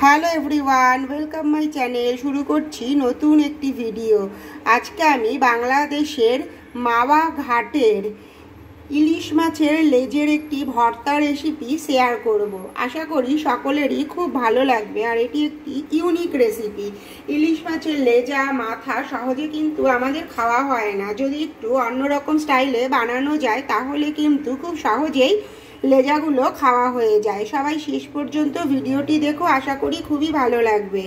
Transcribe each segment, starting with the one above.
Hello everyone, welcome my channel. শুরু করছি নতুন একটি ভিডিও। আজকে আমি বাংলাদেশের মাওয়া ঘাটের ইলিশ মাছের লেজের একটি ভর্তা রেসিপি শেয়ার করব। আশা করি সকলেরই খুব ভালো লাগবে। আর এটি একটি ইউনিক রেসিপি। ইলিশ মাছের লেজা মাথা সহজে কিন্তু আমাদের খাওয়া হয় না। যদি একটু অন্যরকম স্টাইলে বানানো যায় তাহলে কিন্তু খুব সহজেই লেজাগুলো খাওয়া হয়ে যায়। সবাই শেষ পর্যন্ত ভিডিওটি দেখো, আশা করি খুবই ভালো লাগবে।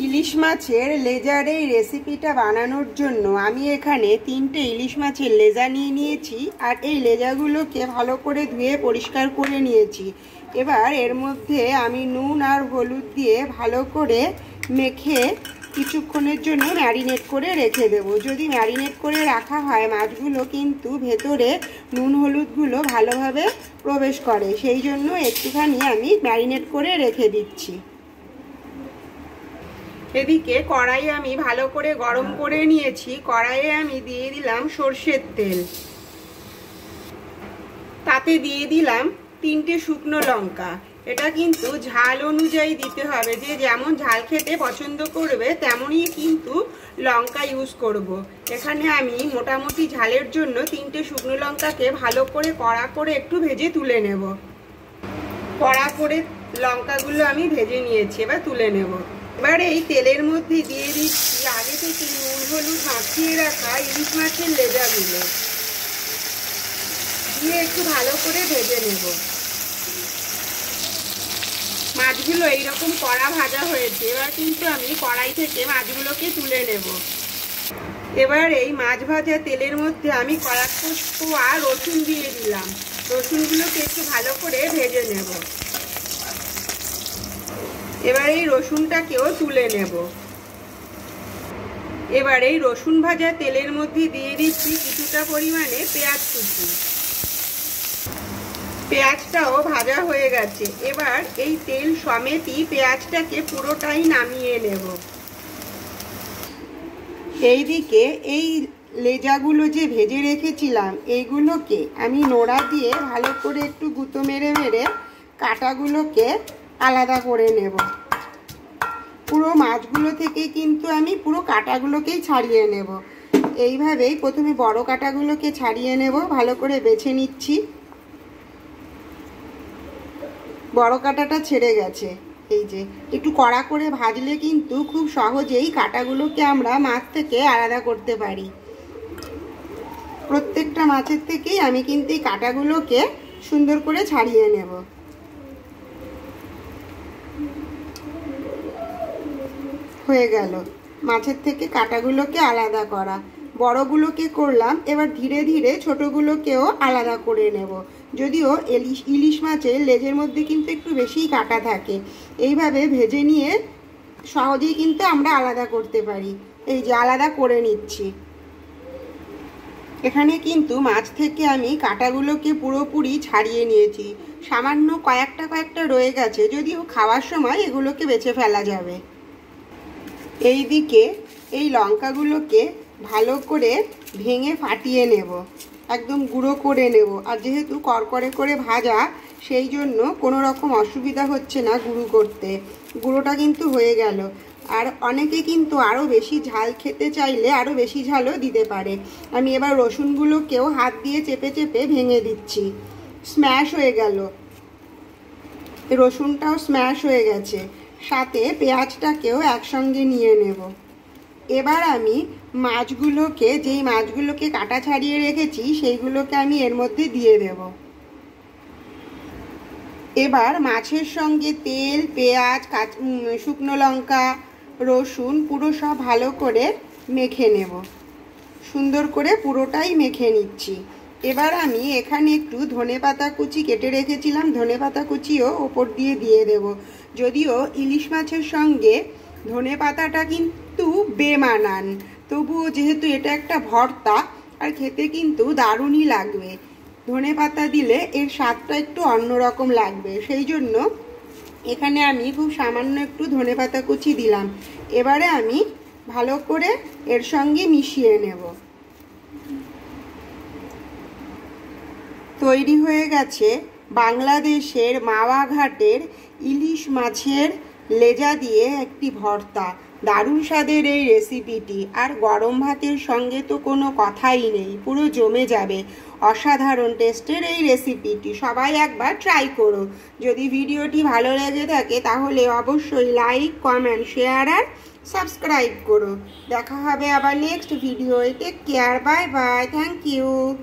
ইলিশ মাছের লেজার এই রেসিপিটা বানানোর জন্য আমি এখানে 3টে ইলিশ মাছের লেজা নিয়ে নিয়েছি। আর এই লেজাগুলোকে ভালো করে ধুয়ে পরিষ্কার করে নিয়েছি। এবার এর মধ্যে আমি নুন আর হলুদ দিয়ে ভালো করে মেখে কিছুক্ষণের জন্য ম্যারিনেট করে রেখে দেবো। যদি ম্যারিনেট করে রাখা হয় মাছগুলো কিন্তু ভেতরে নুন হলুদগুলো ভালোভাবে প্রবেশ করে, সেই জন্য একটুখানি আমি ম্যারিনেট করে রেখে দিচ্ছি। এদিকে কড়াই আমি ভালো করে গরম করে নিয়েছি। কড়াইয়ে আমি দিয়ে দিলাম সর্ষের তেল, তাতে দিয়ে দিলাম 3টে শুকনো লঙ্কা। এটা কিন্তু ঝাল অনুযায়ী দিতে হবে, যে যেমন ঝাল খেতে পছন্দ করবে তেমনই কিন্তু লঙ্কা ইউজ করব। এখানে আমি মোটামুটি ঝালের জন্য 3টে শুকনো লঙ্কাকে ভালো করে কড়া করে একটু ভেজে তুলে নেব। কড়া করে লঙ্কাগুলো আমি ভেজে নিয়েছি, এবার তুলে নেব। এবার এই তেলের মধ্যে দিয়ে দিচ্ছি আগে থেকে নুন হলুদ মাখিয়ে রাখা ইলিশ মাছের লেজাগুলো, দিয়ে একটু ভালো করে ভেজে নেব। মাছগুলো এইরকম কড়া ভাজা হয়েছে। এবার কিন্তু আমি কড়াই থেকে মাছগুলোকে তুলে নেব। এবার এই মাছ ভাজা তেলের মধ্যে আমি কয়েক কোয়া রসুন দিয়ে দিলাম। রসুনগুলোকে একটু ভালো করে ভেজে নেব। এবার এই রসুনটাকেও তুলে নেব। এবার এই রসুন ভাজা তেলের মধ্যে দিয়ে দিচ্ছি কিছুটা পরিমাণে পেঁয়াজ কুচি। পেঁয়াজটাও ভাজা হয়ে গেছে। এবার এই তেল সমেতই পেঁয়াজটাকে পুরোটাই নামিয়ে নেব। এইদিকে এই লেজাগুলো যে ভেজে রেখেছিলাম এইগুলোকে আমি নোড়া দিয়ে ভালো করে একটু গুঁতো মেরে মেরে কাঁটাগুলোকে আলাদা করে নেব। পুরো মাছগুলো থেকে কিন্তু আমি পুরো কাঁটাগুলোকেই ছাড়িয়ে নেব। এইভাবেই প্রথমে বড় কাঁটাগুলোকে ছাড়িয়ে নেব, ভালো করে বেছে নিচ্ছি। বড় কাঁটাটা ছেড়ে গেছে। এই যে একটু কড়া করে ভাজলে কিন্তু খুব সহজেই কাঁটাগুলোকে আমরা মাছ থেকে আলাদা করতে পারি। প্রত্যেকটা মাছের থেকেই আমি কিন্তু এই কাঁটাগুলোকে সুন্দর করে ছাড়িয়ে নেব। হয়ে গেল মাছের থেকে কাঁটাগুলোকে আলাদা করা। বড়গুলোকে করলাম, এবার ধীরে ধীরে ছোটগুলোকেও আলাদা করে নেব। যদিও ইলিশ মাছের লেজের মধ্যে কিন্তু একটু বেশিই কাঁটা থাকে। এইভাবে ভেজে নিয়ে সহজেই কিন্তু আমরা আলাদা করতে পারি। এই যে আলাদা করে নিচ্ছি। এখানে কিন্তু মাছ থেকে আমি কাঁটাগুলোকে পুরোপুরি ছাড়িয়ে নিয়েছি। সামান্য কয়েকটা রয়ে গেছে, যদিও খাওয়ার সময় এগুলোকে বেছে ফেলা যাবে। এইদিকে এই লঙ্কাগুলোকে ভালো করে ভেঙে ফাটিয়ে নেব, একদম গুঁড়ো করে নেব। আর যেহেতু কড়কড়ে করে ভাজা, সেই জন্য কোনো রকম অসুবিধা হচ্ছে না গুঁড়ো করতে। গুঁড়োটা কিন্তু হয়ে গেল। আর অনেকে কিন্তু আরও বেশি ঝাল খেতে চাইলে আরও বেশি ঝালও দিতে পারে। আমি এবার রসুনগুলোকেও হাত দিয়ে চেপে চেপে ভেঙে দিচ্ছি। স্ম্যাশ হয়ে গেল, রসুনটাও স্ম্যাশ হয়ে গেছে। সাথে পেঁয়াজটাকেও একসঙ্গে নিয়ে নেব। এবার আমি মাছগুলোকে, যেই মাছগুলোকে কাটা ছাড়িয়ে রেখেছি সেইগুলোকে আমি এর মধ্যে দিয়ে দেব। এবার মাছের সঙ্গে তেল, পেঁয়াজ, শুকনো লঙ্কা, রসুন পুরো সব ভালো করে মেখে নেব। সুন্দর করে পুরোটাই মেখে নিচ্ছি। এবার আমি এখানে একটু ধনেপাতা কুচি কেটে রেখেছিলাম, ধনেপাতা কুচিও ওপর দিয়ে দেব। যদিও ইলিশ মাছের সঙ্গে ধনেপাতাটা কিন্তু বেমানান, তবুও যেহেতু এটা একটা ভর্তা আর খেতে কিন্তু দারুণই লাগবে। ধনেপাতা দিলে এর স্বাদটা একটু অন্যরকম লাগবে, সেই জন্য এখানে আমি খুব সামান্য একটু ধনেপাতা কুচি দিলাম। এবারে আমি ভালো করে এর সঙ্গে মিশিয়ে নেব। তৈরি হয়ে গেছে বাংলাদেশের মাওয়া ঘাটের ইলিশ মাছের লেজা দিয়ে একটি ভর্তা। দারুণ স্বাদের এই রেসিপিটি, আর গরম ভাতের সঙ্গে তো কোনো কথাই নেই, পুরো জমে যাবে। অসাধারণ টেস্টের এই রেসিপিটি সবাই একবার ট্রাই করো। যদি ভিডিওটি ভালো লেগে থাকে তাহলে অবশ্যই লাইক, কমেন্ট, শেয়ার আর সাবস্ক্রাইব করো। দেখা হবে আবার next video. Take care, bye bye, thank you.